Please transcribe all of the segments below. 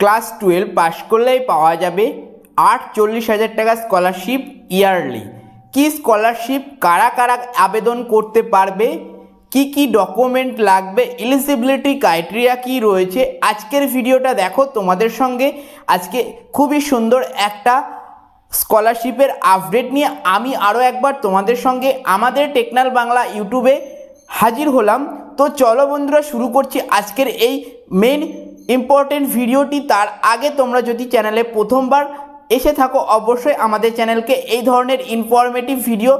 Class 12 pass করলেই পাওয়া যাবে ৪৮,০০০ টাকা স্কলারশিপ ইয়ারলি। কি স্কলারশিপ, কারা কারা আবেদন করতে পারবে, কি কি ডকুমেন্ট লাগবে, এলিজিবিলিটি ক্রাইটেরিয়া কি রয়েছে, আজকের ভিডিওটা দেখো। তোমাদের সঙ্গে আজকে খুবই সুন্দর একটা স্কলারশিপের আপডেট নিয়ে আমি আরও একবার তোমাদের সঙ্গে আমাদের টেকনাল বাংলা ইউটিউবে হাজির হলাম। তো চলো বন্ধুরা, শুরু করছি আজকের এই মেন ইম্পর্টেন্ট ভিডিওটি। তার আগে তোমরা যদি চ্যানেলে প্রথমবার এসে থাকো, অবশ্যই আমাদের চ্যানেলকে এই ধরনের ইনফরমেটিভ ভিডিও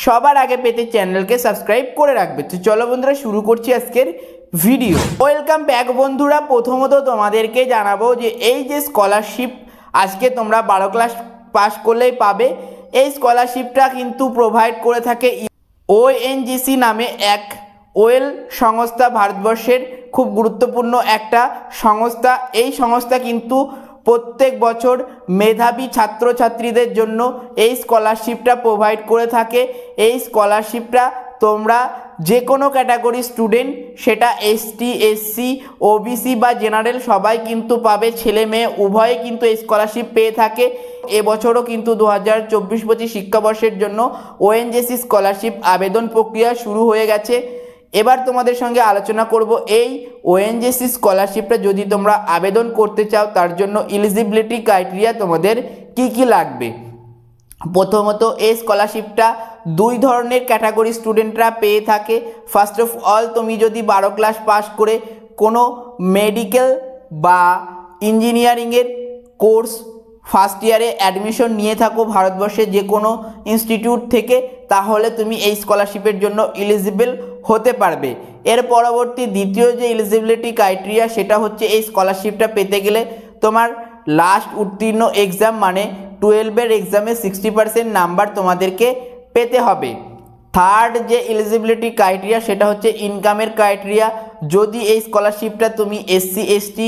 সবার আগে পেতে চ্যানেলকে সাবস্ক্রাইব করে রাখবে। তো চলো বন্ধুরা, শুরু করছি আজকের ভিডিও। ওয়েলকাম ব্যাক বন্ধুরা। প্রথমত তোমাদেরকে জানাবো যে এই যে স্কলারশিপ আজকে তোমরা 12 ক্লাস পাস করলেই পাবে, এই স্কলারশিপটা কিন্তু প্রোভাইড করে থাকে ওএনজিসি নামে এক ওয়েল সংস্থা, ভারতবর্ষের খুব গুরুত্বপূর্ণ একটা সংস্থা। এই সংস্থা কিন্তু প্রত্যেক বছর মেধাবী ছাত্রছাত্রীদের জন্য এই স্কলারশিপটা প্রোভাইড করে থাকে। এই স্কলারশিপটা তোমরা যে কোনো ক্যাটাগরি স্টুডেন্ট, সেটা এসটি, এসসি, ওবিসি বা জেনারেল সবাই কিন্তু পাবে। ছেলে মেয়ে উভয়ে কিন্তু এই স্কলারশিপ পেয়ে থাকে। এবছরও কিন্তু 2024-25 শিক্ষাবর্ষের জন্য ওএনজিসি স্কলারশিপ আবেদন প্রক্রিয়া শুরু হয়ে গেছে। এবার তোমাদের সঙ্গে আলোচনা করব এই ওএনজিসি স্কলারশিপটা যদি তোমরা আবেদন করতে চাও, তার জন্য এলিজিবিলিটি ক্রাইটেরিয়া তোমাদের কি কি লাগবে। প্রথমত, এই স্কলারশিপটা দুই ধরনের ক্যাটাগরি স্টুডেন্টরা পেয়ে থাকে। ফার্স্ট অফ অল, তুমি যদি 12 ক্লাস পাস করে কোনো মেডিকেল বা ইঞ্জিনিয়ারিংয়ের কোর্স ফার্স্ট ইয়ারে অ্যাডমিশন নিয়ে থাকো ভারতবর্ষে যে কোনো ইনস্টিটিউট থেকে, তাহলে তুমি এই স্কলারশিপের জন্য এলিজিবল হতে পারবে। এর পরবর্তী দ্বিতীয় যে এলিজিবিলিটি ক্রাইটেরিয়া, সেটা হচ্ছে এই স্কলারশিপটা পেতে গেলে তোমার লাস্ট উত্তীর্ণ এক্সাম মানে 12-এর এক্সামে 60% নাম্বার তোমাদেরকে পেতে হবে। থার্ড যে এলিজিবিলিটি ক্রাইটেরিয়া, সেটা হচ্ছে ইনকামের ক্রাইটেরিয়া। যদি এই স্কলারশিপটা তুমি এসসি এসটি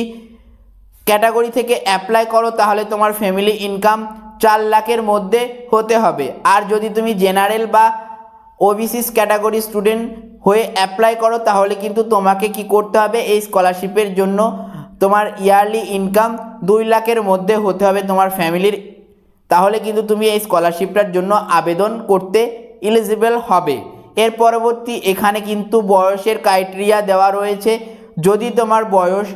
ক্যাটাগরি থেকে অ্যাপ্লাই করো, তাহলে তোমার ফ্যামিলি ইনকাম 4 লাখের মধ্যে হতে হবে। আর যদি তুমি জেনারেল বা ওবিসি ক্যাটাগরি স্টুডেন্ট হয়ে অ্যাপ্লাই করো, তাহলে কিন্তু তোমাকে কি করতে হবে, এই স্কলারশিপের জন্য তোমার ইয়ারলি ইনকাম 2 লাখের মধ্যে হতে হবে তোমার ফ্যামিলির। তাহলে কিন্তু তুমি এই স্কলারশিপটার জন্য আবেদন করতে এলিজিবল হবে। এর পরবর্তী এখানে কিন্তু বয়সের ক্রাইটেরিয়া দেওয়া রয়েছে। যদি তোমার বয়স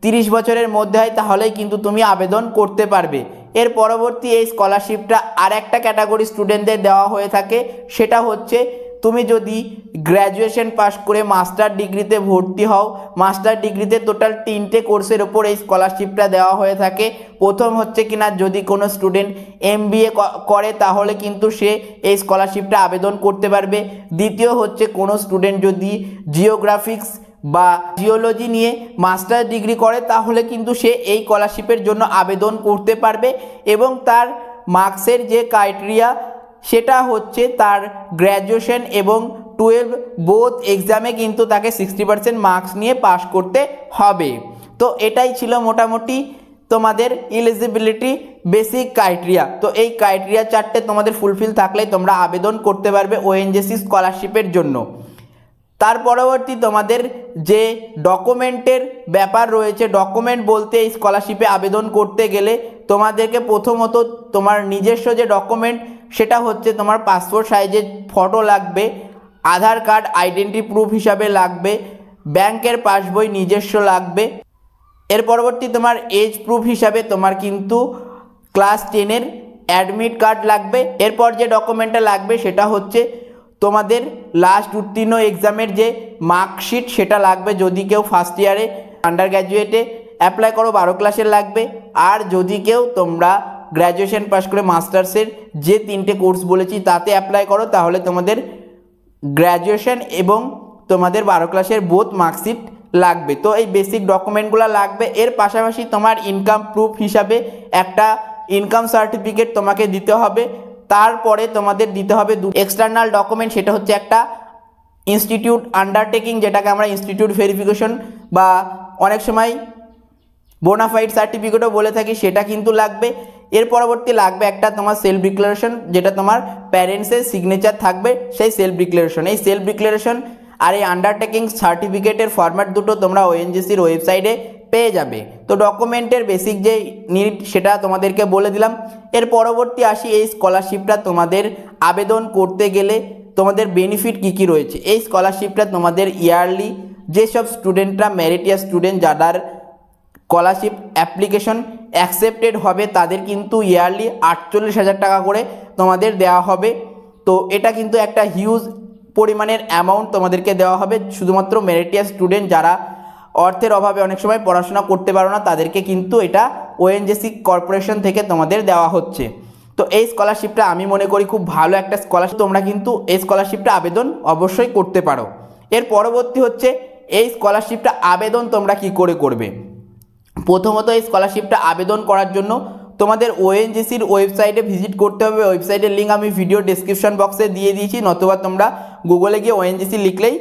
30 বছরের মধ্যে হয়, তাহলেই কিন্তু তুমি আবেদন করতে পারবে। এর পরবর্তী এই স্কলারশিপটা আর একটা ক্যাটাগরি স্টুডেন্টদের দেওয়া হয়ে থাকে, সেটা হচ্ছে তুমি যদি গ্র্যাজুয়েশন পাস করে মাস্টার ডিগ্রিতে ভর্তি হও। মাস্টার ডিগ্রিতে টোটাল 3টে কোর্সের ওপর এই স্কলারশিপটা দেওয়া হয়ে থাকে। প্রথম হচ্ছে কিনা, যদি কোনো স্টুডেন্ট MBA করে, তাহলে কিন্তু সে এই স্কলারশিপটা আবেদন করতে পারবে। দ্বিতীয় হচ্ছে কোনো স্টুডেন্ট যদি জিওগ্রাফিক্স বা জিওলজি নিয়ে মাস্টার ডিগ্রি করে, তাহলে কিন্তু সে এই স্কলারশিপের জন্য আবেদন করতে পারবে। এবং তার মার্কসের যে ক্রাইটেরিয়া, সেটা হচ্ছে তার গ্র্যাজুয়েশন এবং 12 বোথ এক্সামে কিন্তু তাকে 60% মার্কস নিয়ে পাস করতে হবে। তো এটাই ছিল মোটামুটি তোমাদের এলিজিবিলিটি বেসিক ক্রাইটেরিয়া। তো এই ক্রাইটেরিয়া 4টে তোমাদের ফুলফিল থাকলেই তোমরা আবেদন করতে পারবে ওএনজিসি স্কলারশিপের জন্য। তার পরবর্তী তোমাদের যে ডকুমেন্টের ব্যাপার রয়েছে, ডকুমেন্ট বলতে এই স্কলারশিপে আবেদন করতে গেলে তোমাদেরকে প্রথমত তোমার নিজস্ব যে ডকুমেন্ট, সেটা হচ্ছে তোমার পাসপোর্ট সাইজের ফটো লাগবে, আধার কার্ড আইডেন্টি প্রুফ হিসাবে লাগবে, ব্যাংকের পাসবই নিজস্ব লাগবে। এর পরবর্তী তোমার এজ প্রুফ হিসাবে তোমার কিন্তু ক্লাস 10-এর অ্যাডমিট কার্ড লাগবে। এরপর যে ডকুমেন্টটা লাগবে, সেটা হচ্ছে তোমাদের লাস্ট উত্তীর্ণ এক্সামের যে মার্কশিট, সেটা লাগবে। যদি কেউ ফার্স্ট ইয়ারে আন্ডার গ্র্যাজুয়েটে অ্যাপ্লাই করো 12 ক্লাসের লাগবে। আর যদি কেউ তোমরা গ্র্যাজুয়েশন পাস করে মাস্টার্সের যে 3টে কোর্স বলেছি তাতে অ্যাপ্লাই করো, তাহলে তোমাদের গ্র্যাজুয়েশন এবং তোমাদের 12 ক্লাসের বোথ মার্কশিট লাগবে। তো এই বেসিক ডকুমেন্টগুলো লাগবে। এর পাশাপাশি তোমার ইনকাম প্রুফ হিসাবে একটা ইনকাম সার্টিফিকেট তোমাকে দিতে হবে। তারপরে তোমাদের দিতে হবে এক্সটার্নাল ডকুমেন্ট, সেটা হচ্ছে একটা ইনস্টিটিউট আন্ডারটেকিং, যেটাকে আমরা ইনস্টিটিউট ভেরিফিকেশন বা অনেক সময় বোনাফাইড সার্টিফিকেটও বলে থাকি, সেটা কিন্তু লাগবে। এর পরবর্তী লাগবে একটা তোমার সেলফ ডিক্লারেশন, যেটা তোমার প্যারেন্টসের সিগনেচার থাকবে সেই সেলফ ডিক্লারেশন। এই সেলফ ডিক্লারেশন আর এই আন্ডারটেকিং সার্টিফিকেটের ফরম্যাট দুটো তোমরা ওএনজিসির ওয়েবসাইটে পেয়ে যাবে। তো ডকুমেন্টের বেসিক যে নিড সেটা তোমাদেরকে বলে দিলাম। এর পরবর্তী আসি, এই স্কলারশিপটা তোমাদের আবেদন করতে গেলে তোমাদের বেনিফিট কী কী রয়েছে। এই স্কলারশিপটা তোমাদের ইয়ারলি যেসব স্টুডেন্টরা মেরিটিয়াস স্টুডেন্ট যাদের স্কলারশিপ অ্যাপ্লিকেশন অ্যাকসেপ্টেড হবে তাদের কিন্তু ইয়ারলি 48,000 টাকা করে তোমাদের দেওয়া হবে। তো এটা কিন্তু একটা হিউজ পরিমাণের অ্যামাউন্ট তোমাদেরকে দেওয়া হবে। শুধুমাত্র মেরিটিয়াস স্টুডেন্ট যারা অর্থের অভাবে অনেক সময় পড়াশোনা করতে পারো না তাদেরকে কিন্তু এটা ওএনজিসি কর্পোরেশন থেকে তোমাদের দেওয়া হচ্ছে। তো এই স্কলারশিপটা আমি মনে করি খুব ভালো একটা স্কলারশিপ, তোমরা কিন্তু এই স্কলারশিপটা আবেদন অবশ্যই করতে পারো। এর পরবর্তী হচ্ছে এই স্কলারশিপটা আবেদন তোমরা কি করে করবে। প্রথমত এই স্কলারশিপটা আবেদন করার জন্য তোমাদের ওএনজিসির ওয়েবসাইটে ভিজিট করতে হবে। ওয়েবসাইটের লিঙ্ক আমি ভিডিও ডেসক্রিপশন বক্সে দিয়ে দিয়েছি, নতুবা তোমরা গুগলে গিয়ে ওএনজিসি লিখলেই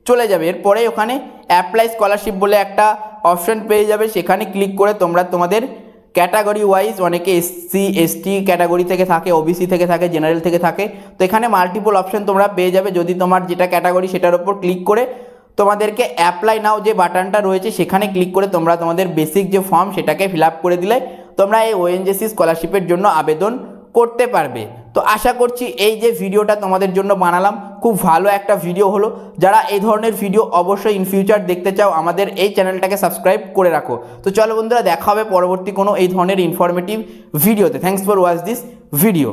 চলে যাবে। এরপরে ওখানে অ্যাপ্লাই স্কলারশিপ বলে একটা অপশন পেয়ে যাবে, সেখানে ক্লিক করে তোমরা তোমাদের ক্যাটাগরি ওয়াইজ, অনেকে এসসি এসটি ক্যাটাগরি থেকে থাকে, ওবিসি থেকে থাকে, জেনারেল থেকে থাকে, তো এখানে মাল্টিপল অপশন তোমরা পেয়ে যাবে। যদি তোমার যেটা ক্যাটাগরি সেটার উপর ক্লিক করে তোমাদেরকে অ্যাপ্লাই নাও যে বাটনটা রয়েছে সেখানে ক্লিক করে তোমরা তোমাদের বেসিক যে ফর্ম সেটাকে ফিল আপ করে দিলে তোমরা এই ওএনজিসি স্কলারশিপের জন্য আবেদন করতে পারবে। তো আশা করছি এই যে ভিডিওটা তোমাদের জন্য বানালাম খুব ভালো একটা ভিডিও হলো। যারা এই ধরনের ভিডিও অবশ্যই ইন ফিউচার দেখতে চাও আমাদের এই চ্যানেলটাকে সাবস্ক্রাইব করে রাখো। তো চলো বন্ধুরা, দেখা হবে পরবর্তী কোনো এই ধরনের ইনফরমেটিভ ভিডিওতে। Thanks for watch this video.